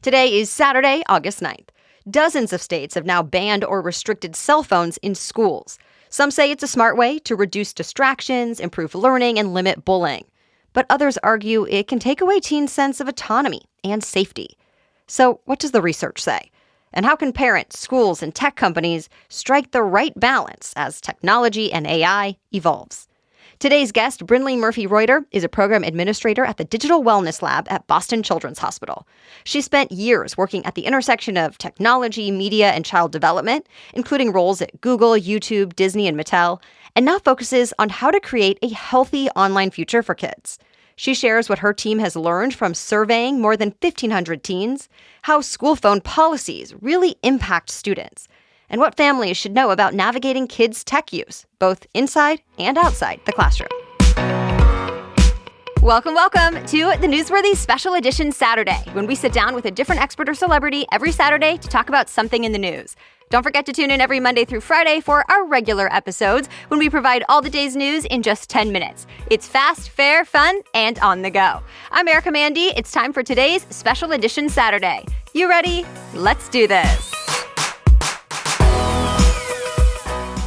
Today is Saturday, August 9th. Dozens of states have now banned or restricted cell phones in schools. Some say it's a smart way to reduce distractions, improve learning, and limit bullying. But others argue it can take away teens' sense of autonomy and safety. So what does the research say? And how can parents, schools, and tech companies strike the right balance as technology and AI evolves? Today's guest, Brinleigh Murphy-Reuter, is a program administrator at the Digital Wellness Lab at Boston Children's Hospital. She spent years working at the intersection of technology, media, and child development, including roles at Google, YouTube, Disney, and Mattel, and now focuses on how to create a healthy online future for kids. She shares what her team has learned from surveying more than 1,500 teens, how school phone policies really impact students, and what families should know about navigating kids' tech use, both inside and outside the classroom. Welcome to the Newsworthy Special Edition Saturday, when we sit down with a different expert or celebrity every Saturday to talk about something in the news. Don't forget to tune in every Monday through Friday for our regular episodes, when we provide all the day's news in just 10 minutes. It's fast, fair, fun, and on the go. I'm Erica Mandy. It's time for today's Special Edition Saturday. You ready? Let's do this.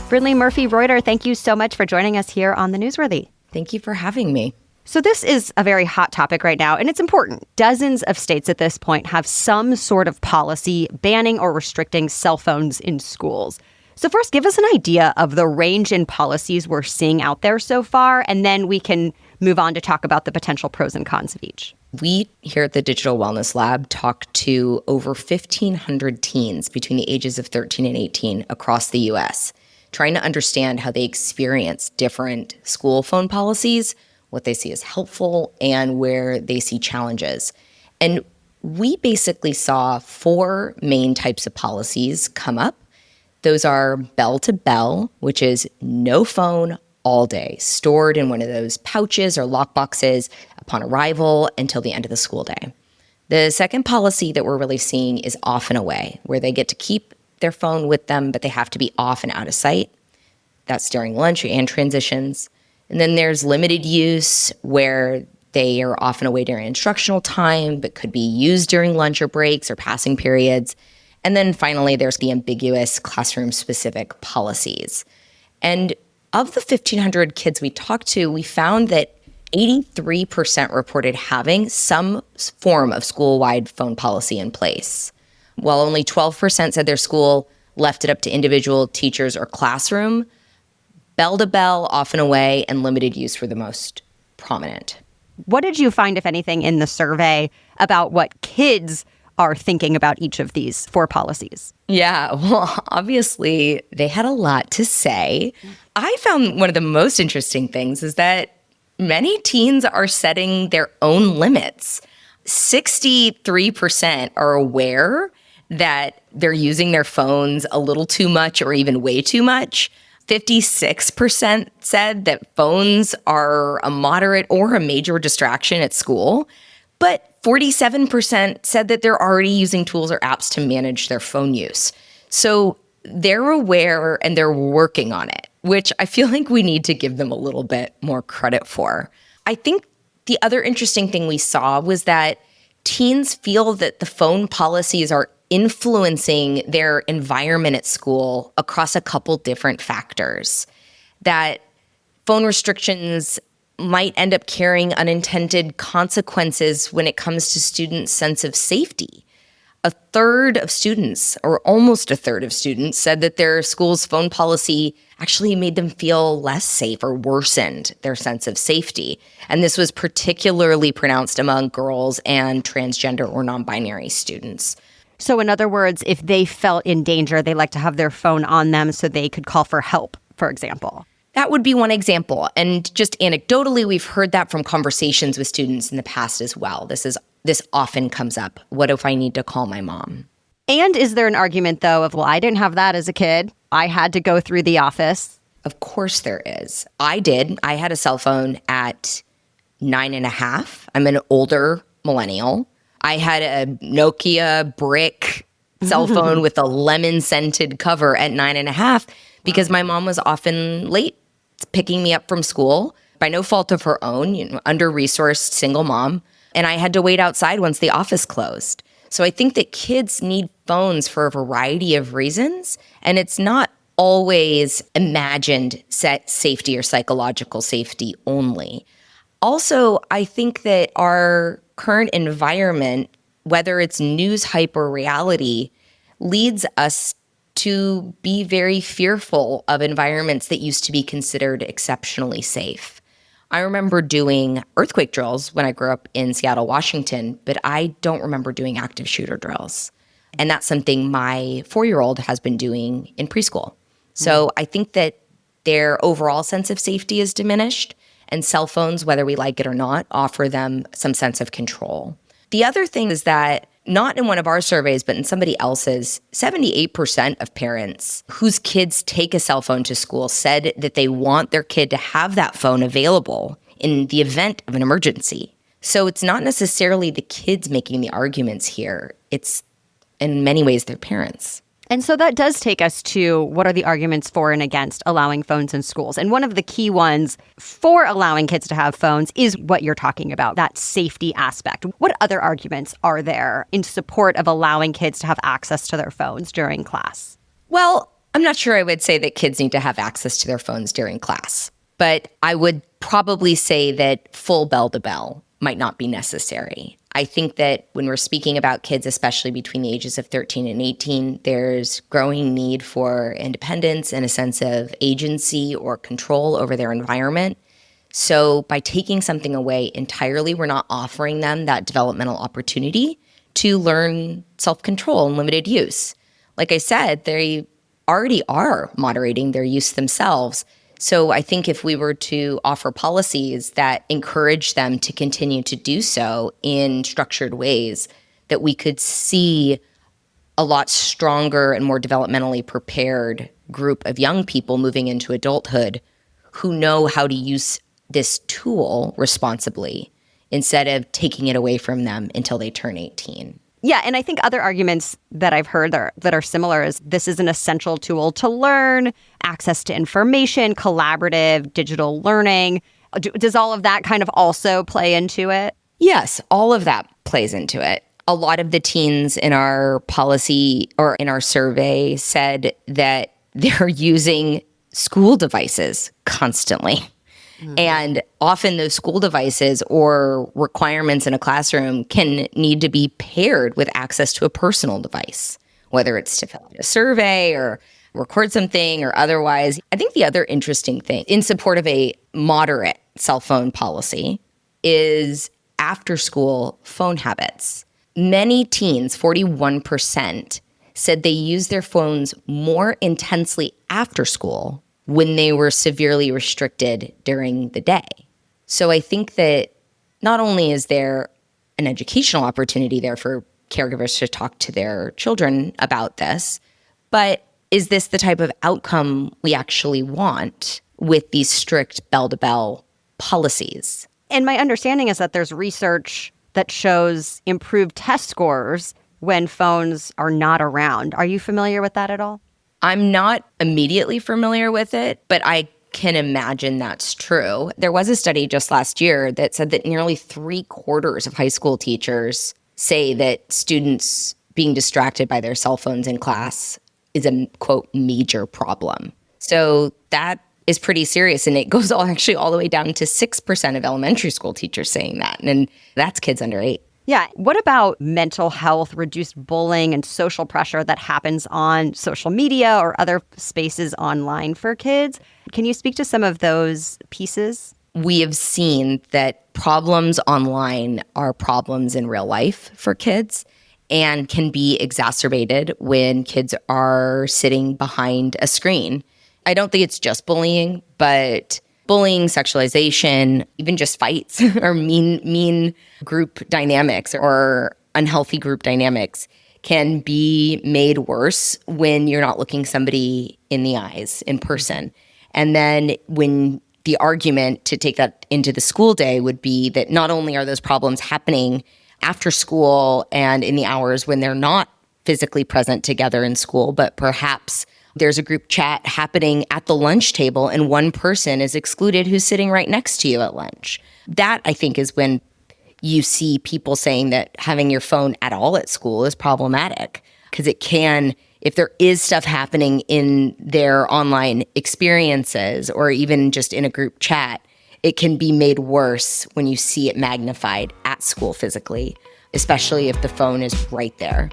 Brinleigh Murphy-Reuter, thank you so much for joining us here on The Newsworthy. Thank you for having me. So this is a very hot topic right now, and it's important. Dozens of states at this point have some sort of policy banning or restricting cell phones in schools. So first, give us an idea of the range in policies we're seeing out there so far, and then we can move on to talk about the potential pros and cons of each. We here at the Digital Wellness Lab talk to over 1,500 teens between the ages of 13 and 18 across the U.S., trying to understand how they experience different school phone policies, what they see as helpful, and where they see challenges. And we basically saw 4 main types of policies come up. Those are bell to bell, which is no phone all day, stored in one of those pouches or lock boxes upon arrival until the end of the school day. The second policy that we're really seeing is off and away, where they get to keep their phone with them, but they have to be off and out of sight. That's during lunch and transitions. And then there's limited use, where they are often away during instructional time, but could be used during lunch or breaks or passing periods. And then finally, there's the ambiguous classroom-specific policies. And of the 1,500 kids we talked to, we found that 83% reported having some form of school-wide phone policy in place, while only 12% said their school left it up to individual teachers or classroom. Bell to bell, off and away, and limited use were the most prominent. What did you find, if anything, in the survey about what kids are thinking about each of these 4 policies? Yeah, well, obviously, they had a lot to say. I found one of the most interesting things is that many teens are setting their own limits. 63% are aware that they're using their phones a little too much or even way too much. 56% said that phones are a moderate or a major distraction at school, but 47% said that they're already using tools or apps to manage their phone use. So they're aware and they're working on it, which I feel like we need to give them a little bit more credit for. I think the other interesting thing we saw was that teens feel that the phone policies are influencing their environment at school across a couple different factors. That phone restrictions might end up carrying unintended consequences when it comes to students' sense of safety. A third of students, or almost a third of students, said that their school's phone policy actually made them feel less safe or worsened their sense of safety. And this was particularly pronounced among girls and transgender or non-binary students. So in other words, if they felt in danger, they like to have their phone on them so they could call for help, for example. That would be one example. And just anecdotally, we've heard that from conversations with students in the past as well. This often comes up. What if I need to call my mom? And is there an argument, though, of, well, I didn't have that as a kid. I had to go through the office. Of course there is. I did. I had a cell phone at 9.5. I'm an older millennial. I had a Nokia brick cell phone with a lemon-scented cover at 9.5 because my mom was often late picking me up from school by no fault of her own, under-resourced single mom, and I had to wait outside once the office closed. So I think that kids need phones for a variety of reasons, and it's not always imagined safety or psychological safety only. Also, I think that our current environment, whether it's news hype or reality, leads us to be very fearful of environments that used to be considered exceptionally safe. I remember doing earthquake drills when I grew up in Seattle, Washington, but I don't remember doing active shooter drills. And that's something my 4-year-old has been doing in preschool. So I think that their overall sense of safety is diminished, and cell phones, whether we like it or not, offer them some sense of control. The other thing is that, not in one of our surveys, but in somebody else's, 78% of parents whose kids take a cell phone to school said that they want their kid to have that phone available in the event of an emergency. So it's not necessarily the kids making the arguments here. It's, in many ways, their parents. And so that does take us to what are the arguments for and against allowing phones in schools. And one of the key ones for allowing kids to have phones is what you're talking about, that safety aspect. What other arguments are there in support of allowing kids to have access to their phones during class? Well, I'm not sure I would say that kids need to have access to their phones during class, but I would probably say that full bell-to-bell might not be necessary. I think that when we're speaking about kids, especially between the ages of 13 and 18, there's growing need for independence and a sense of agency or control over their environment. So by taking something away entirely, we're not offering them that developmental opportunity to learn self-control and limited use. Like I said, they already are moderating their use themselves. So I think if we were to offer policies that encourage them to continue to do so in structured ways, that we could see a lot stronger and more developmentally prepared group of young people moving into adulthood who know how to use this tool responsibly instead of taking it away from them until they turn 18. Yeah, and I think other arguments that I've heard that are similar is this is an essential tool to learn, access to information, collaborative digital learning. Does all of that kind of also play into it? Yes, all of that plays into it. A lot of the teens in our policy or in our survey said that they're using school devices constantly. And often those school devices or requirements in a classroom can need to be paired with access to a personal device, whether it's to fill out a survey or record something or otherwise. I think the other interesting thing in support of a moderate cell phone policy is after-school phone habits. Many teens, 41%, said they use their phones more intensely after school when they were severely restricted during the day. So I think that not only is there an educational opportunity there for caregivers to talk to their children about this, but is this the type of outcome we actually want with these strict bell-to-bell policies? And my understanding is that there's research that shows improved test scores when phones are not around. Are you familiar with that at all? I'm not immediately familiar with it, but I can imagine that's true. There was a study just last year that said that nearly 3/4 of high school teachers say that students being distracted by their cell phones in class is a, quote, major problem. So that is pretty serious, and it goes all the way down to 6% of elementary school teachers saying that, and that's kids under 8. Yeah. What about mental health, reduced bullying, and social pressure that happens on social media or other spaces online for kids? Can you speak to some of those pieces? We have seen that problems online are problems in real life for kids and can be exacerbated when kids are sitting behind a screen. I don't think it's just bullying, but bullying, sexualization, even just fights or mean group dynamics or unhealthy group dynamics can be made worse when you're not looking somebody in the eyes in person. And then when the argument to take that into the school day would be that not only are those problems happening after school and in the hours when they're not physically present together in school, but perhaps there's a group chat happening at the lunch table and one person is excluded who's sitting right next to you at lunch. That, I think, is when you see people saying that having your phone at all at school is problematic because it can, if there is stuff happening in their online experiences or even just in a group chat, it can be made worse when you see it magnified at school physically, especially if the phone is right there.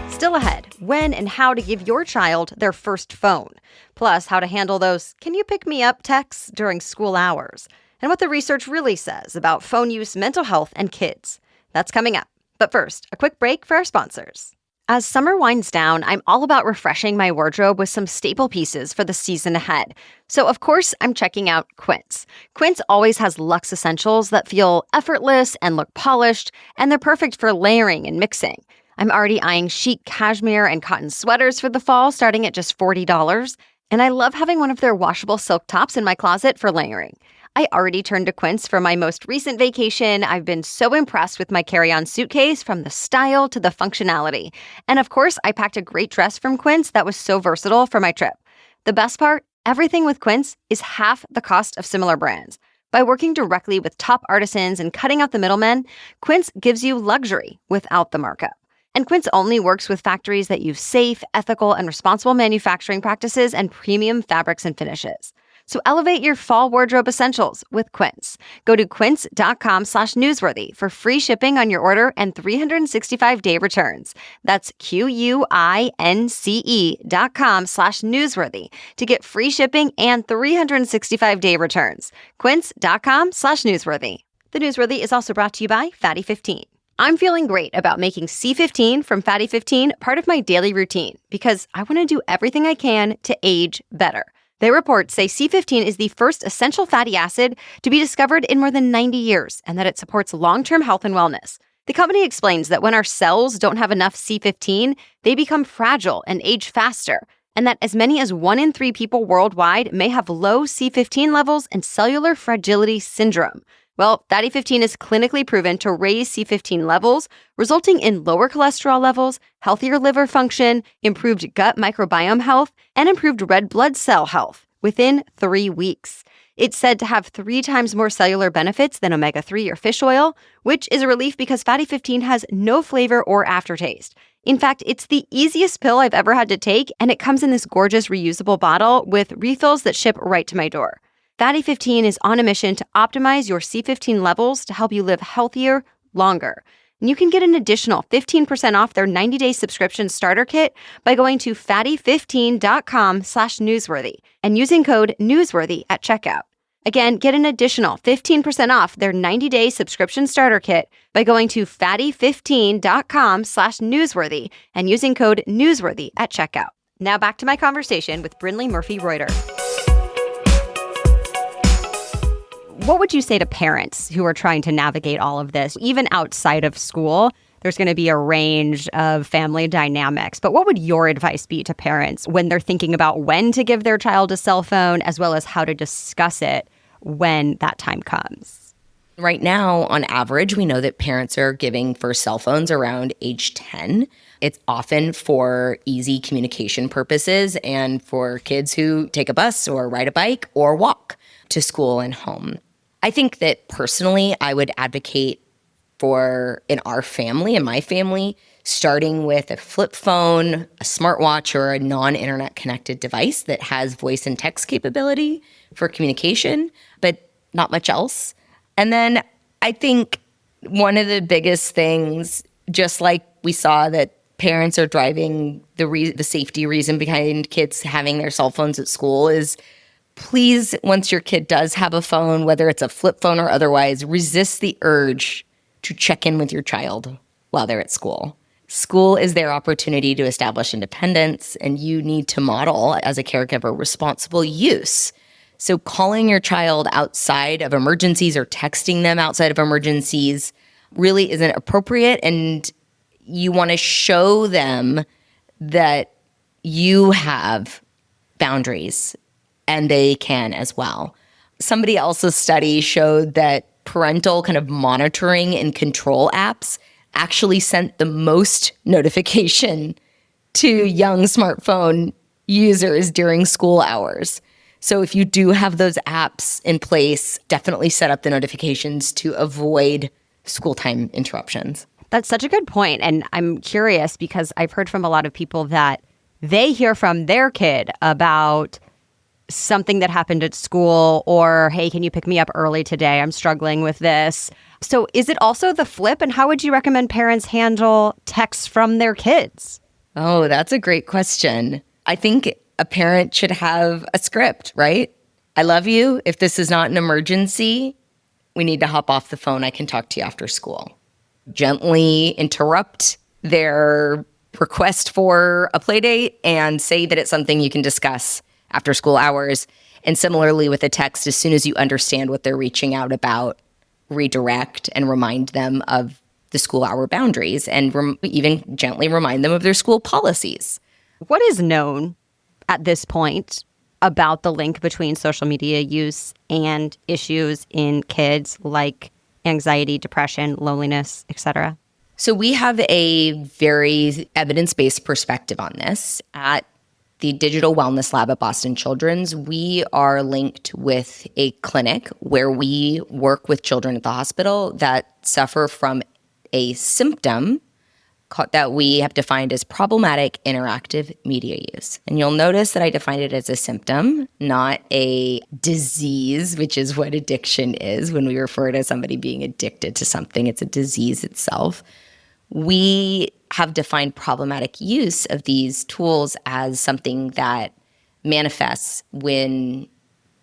Still ahead, when and how to give your child their first phone, plus how to handle those "can you pick me up" texts during school hours, and what the research really says about phone use, mental health, and kids. That's coming up. But first, a quick break for our sponsors. As summer winds down, I'm all about refreshing my wardrobe with some staple pieces for the season ahead. So, of course, I'm checking out Quince. Quince always has luxe essentials that feel effortless and look polished, and they're perfect for layering and mixing. I'm already eyeing chic cashmere and cotton sweaters for the fall, starting at just $40. And I love having one of their washable silk tops in my closet for layering. I already turned to Quince for my most recent vacation. I've been so impressed with my carry-on suitcase, from the style to the functionality. And of course, I packed a great dress from Quince that was so versatile for my trip. The best part, everything with Quince is half the cost of similar brands. By working directly with top artisans and cutting out the middlemen, Quince gives you luxury without the markup. And Quince only works with factories that use safe, ethical, and responsible manufacturing practices and premium fabrics and finishes. So elevate your fall wardrobe essentials with Quince. Go to quince.com/newsworthy for free shipping on your order and 365-day returns. That's QUINCE.com/newsworthy to get free shipping and 365-day returns. Quince.com/newsworthy. The Newsworthy is also brought to you by Fatty 15. I'm feeling great about making C15 from Fatty 15 part of my daily routine because I want to do everything I can to age better. Their reports say C15 is the first essential fatty acid to be discovered in more than 90 years and that it supports long-term health and wellness. The company explains that when our cells don't have enough C15, they become fragile and age faster, and that as many as 1 in 3 people worldwide may have low C15 levels and cellular fragility syndrome. Well, Fatty 15 is clinically proven to raise C15 levels, resulting in lower cholesterol levels, healthier liver function, improved gut microbiome health, and improved red blood cell health within 3 weeks. It's said to have 3 times more cellular benefits than omega-3 or fish oil, which is a relief because Fatty 15 has no flavor or aftertaste. In fact, it's the easiest pill I've ever had to take, and it comes in this gorgeous reusable bottle with refills that ship right to my door. Fatty 15 is on a mission to optimize your C15 levels to help you live healthier, longer. And you can get an additional 15% off their 90-day subscription starter kit by going to fatty15.com/newsworthy and using code newsworthy at checkout. Again, get an additional 15% off their 90-day subscription starter kit by going to fatty15.com/newsworthy and using code newsworthy at checkout. Now back to my conversation with Brinleigh Murphy-Reuter. What would you say to parents who are trying to navigate all of this? Even outside of school, there's going to be a range of family dynamics. But what would your advice be to parents when they're thinking about when to give their child a cell phone, as well as how to discuss it when that time comes? Right now, on average, we know that parents are giving first cell phones around age 10. It's often for easy communication purposes and for kids who take a bus or ride a bike or walk to school and home. I think that personally, I would advocate for, in our family, in my family, starting with a flip phone, a smartwatch, or a non-internet connected device that has voice and text capability for communication, but not much else. And then I think one of the biggest things, just like we saw that parents are driving the safety reason behind kids having their cell phones at school, is please, once your kid does have a phone, whether it's a flip phone or otherwise, resist the urge to check in with your child while they're at school. School is their opportunity to establish independence, and you need to model, as a caregiver, responsible use. So calling your child outside of emergencies or texting them outside of emergencies really isn't appropriate, and you want to show them that you have boundaries and they can as well. Somebody else's study showed that parental kind of monitoring and control apps actually sent the most notification to young smartphone users during school hours. So if you do have those apps in place, definitely set up the notifications to avoid school time interruptions. That's such a good point. And I'm curious because I've heard from a lot of people that they hear from their kid about something that happened at school or, hey, can you pick me up early today? I'm struggling with this. So is it also the flip? And how would you recommend parents handle texts from their kids? Oh, that's a great question. I think a parent should have a script, right? I love you. If this is not an emergency, we need to hop off the phone. I can talk to you after school. Gently interrupt their request for a play date and say that it's something you can discuss after school hours. And similarly with a text, as soon as you understand what they're reaching out about, redirect and remind them of the school hour boundaries and even gently remind them of their school policies. What is known at this point about the link between social media use and issues in kids like anxiety, depression, loneliness, etc.? So we have a very evidence-based perspective on this. At the Digital Wellness Lab at Boston Children's, we are linked with a clinic where we work with children at the hospital that suffer from a symptom that we have defined as problematic interactive media use. And you'll notice that I defined it as a symptom, not a disease, which is what addiction is. When we refer to somebody being addicted to something, it's a disease itself. We have defined problematic use of these tools as something that manifests when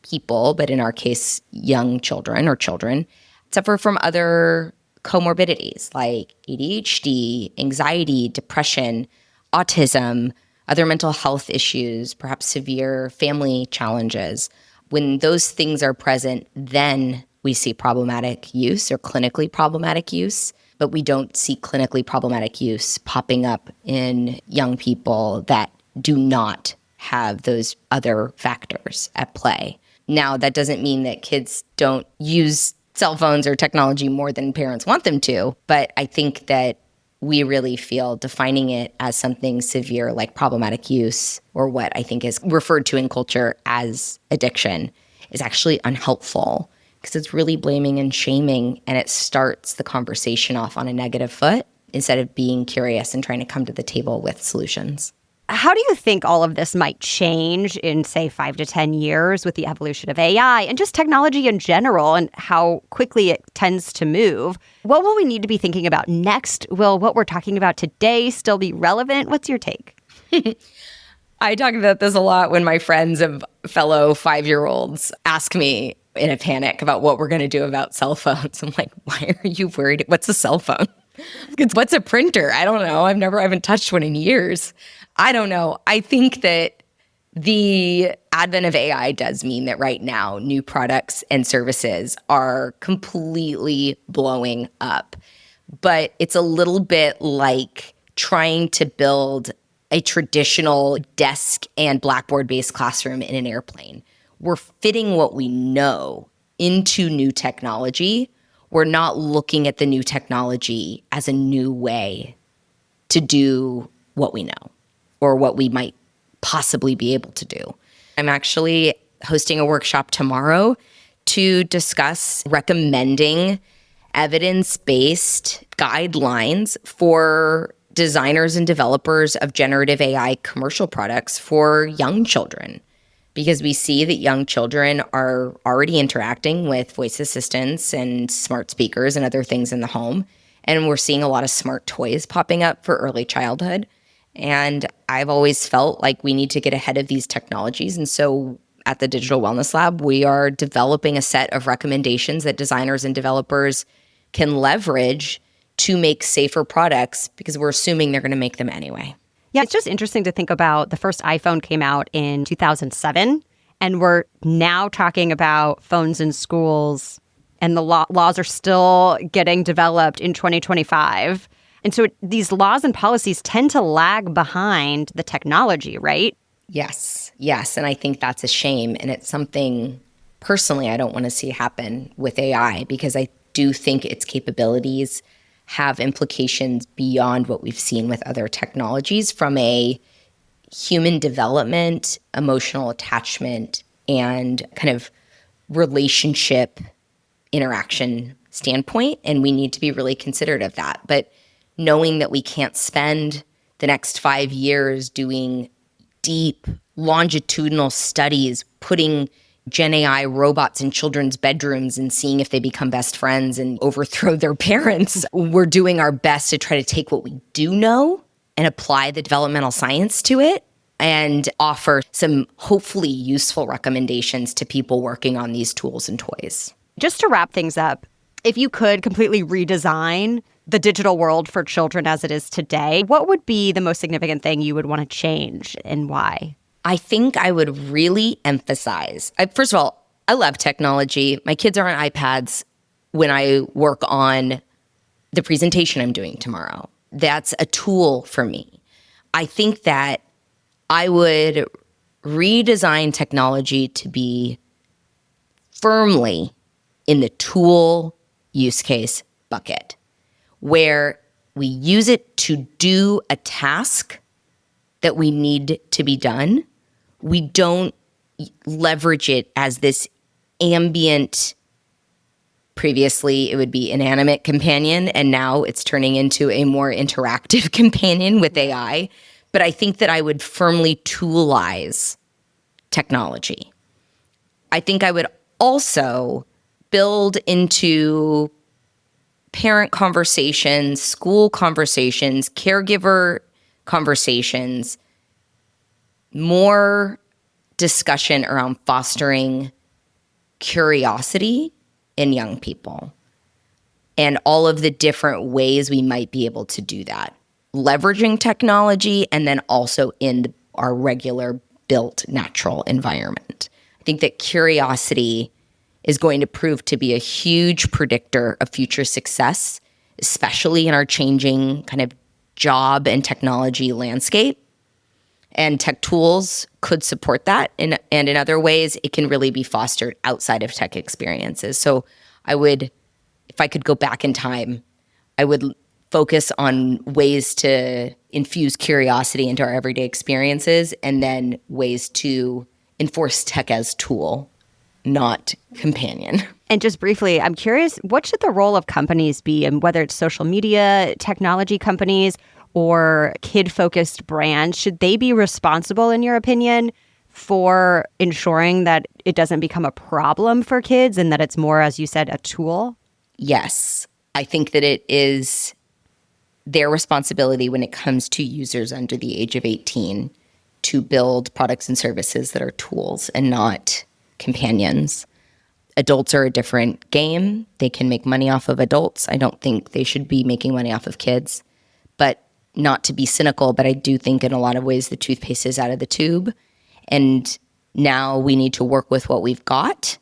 people, but in our case, young children or children, suffer from other comorbidities like ADHD, anxiety, depression, autism, other mental health issues, perhaps severe family challenges. When those things are present, then we see problematic use or clinically problematic use, but we don't see clinically problematic use popping up in young people that do not have those other factors at play. Now, that doesn't mean that kids don't use cell phones or technology more than parents want them to. But I think that we really feel defining it as something severe like problematic use, or what I think is referred to in culture as addiction, is actually unhelpful because it's really blaming and shaming, and it starts the conversation off on a negative foot instead of being curious and trying to come to the table with solutions. How do you think all of this might change in, say, 5 to 10 years with the evolution of AI and just technology in general and how quickly it tends to move? What will we need to be thinking about next? Will what we're talking about today still be relevant? What's your take? I talk about this a lot when my friends of fellow 5-year-olds ask me in a panic about what we're going to do about cell phones. I'm like, why are you worried? What's a cell phone? What's a printer? I don't know. I haven't touched one in years. I don't know. I think that the advent of AI does mean that right now new products and services are completely blowing up. But it's a little bit like trying to build a traditional desk and blackboard-based classroom in an airplane. We're fitting what we know into new technology. We're not looking at the new technology as a new way to do what we know or what we might possibly be able to do. I'm actually hosting a workshop tomorrow to discuss recommending evidence-based guidelines for designers and developers of generative AI commercial products for young children. Because we see that young children are already interacting with voice assistants and smart speakers and other things in the home. And we're seeing a lot of smart toys popping up for early childhood. And I've always felt like we need to get ahead of these technologies. And so at the Digital Wellness Lab, we are developing a set of recommendations that designers and developers can leverage to make safer products because we're assuming they're going to make them anyway. Yeah, it's just interesting to think about the first iPhone came out in 2007, and we're now talking about phones in schools, and the laws are still getting developed in 2025. And so these laws and policies tend to lag behind the technology, right? Yes. And I think that's a shame. And it's something, personally, I don't want to see happen with AI because I do think its capabilities have implications beyond what we've seen with other technologies from a human development, emotional attachment, and kind of relationship interaction standpoint, and we need to be really considerate of that. But knowing that we can't spend the next 5 years doing deep longitudinal studies, putting Gen AI robots in children's bedrooms and seeing if they become best friends and overthrow their parents. We're doing our best to try to take what we do know and apply the developmental science to it and offer some hopefully useful recommendations to people working on these tools and toys. Just to wrap things up, if you could completely redesign the digital world for children as it is today, what would be the most significant thing you would want to change and why? I think I would really emphasize, first of all, I love technology. My kids are on iPads when I work on the presentation I'm doing tomorrow. That's a tool for me. I think that I would redesign technology to be firmly in the tool use case bucket, where we use it to do a task that we need to be done. We don't leverage it as this ambient, previously it would be inanimate companion, and now it's turning into a more interactive companion with AI. But I think that I would firmly toolize technology. I think I would also build into parent conversations, school conversations, caregiver conversations, more discussion around fostering curiosity in young people and all of the different ways we might be able to do that, leveraging technology and then also in our regular built natural environment. I think that curiosity is going to prove to be a huge predictor of future success, especially in our changing kind of job and technology landscape. And tech tools could support that. And in other ways, it can really be fostered outside of tech experiences. So I would, if I could go back in time, I would focus on ways to infuse curiosity into our everyday experiences and then ways to enforce tech as tool, not companion. And just briefly, I'm curious, what should the role of companies be, and whether it's social media, technology companies, or kid-focused brands? Should they be responsible, in your opinion, for ensuring that it doesn't become a problem for kids and that it's more, as you said, a tool? Yes. I think that it is their responsibility when it comes to users under the age of 18 to build products and services that are tools and not companions. Adults are a different game. They can make money off of adults. I don't think they should be making money off of kids. But not to be cynical, but I do think in a lot of ways the toothpaste is out of the tube. And now we need to work with what we've got.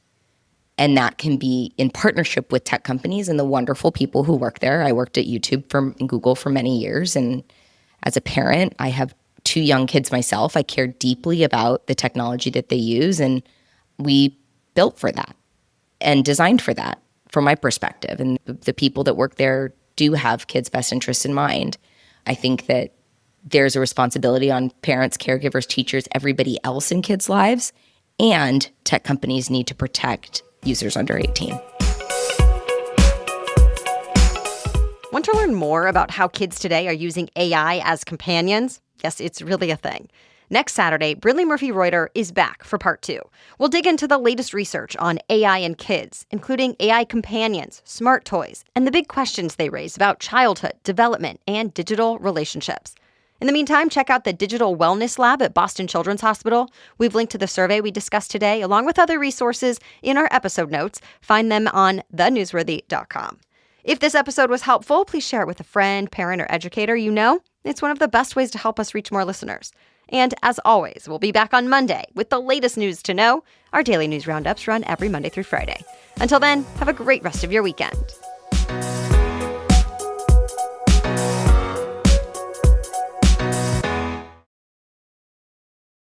And that can be in partnership with tech companies and the wonderful people who work there. I worked at YouTube and Google for many years. And as a parent, I have 2 young kids myself. I care deeply about the technology that they use. And we built for that and designed for that from my perspective. And the people that work there do have kids' best interests in mind. I think that there's a responsibility on parents, caregivers, teachers, everybody else in kids' lives, and tech companies need to protect users under 18. Want to learn more about how kids today are using AI as companions? Yes, it's really a thing. Next Saturday, Brinleigh Murphy-Reuter is back for part 2. We'll dig into the latest research on AI and kids, including AI companions, smart toys, and the big questions they raise about childhood, development, and digital relationships. In the meantime, check out the Digital Wellness Lab at Boston Children's Hospital. We've linked to the survey we discussed today, along with other resources in our episode notes. Find them on thenewsworthy.com. If this episode was helpful, please share it with a friend, parent, or educator you know. It's one of the best ways to help us reach more listeners. And as always, we'll be back on Monday with the latest news to know. Our daily news roundups run every Monday through Friday. Until then, have a great rest of your weekend.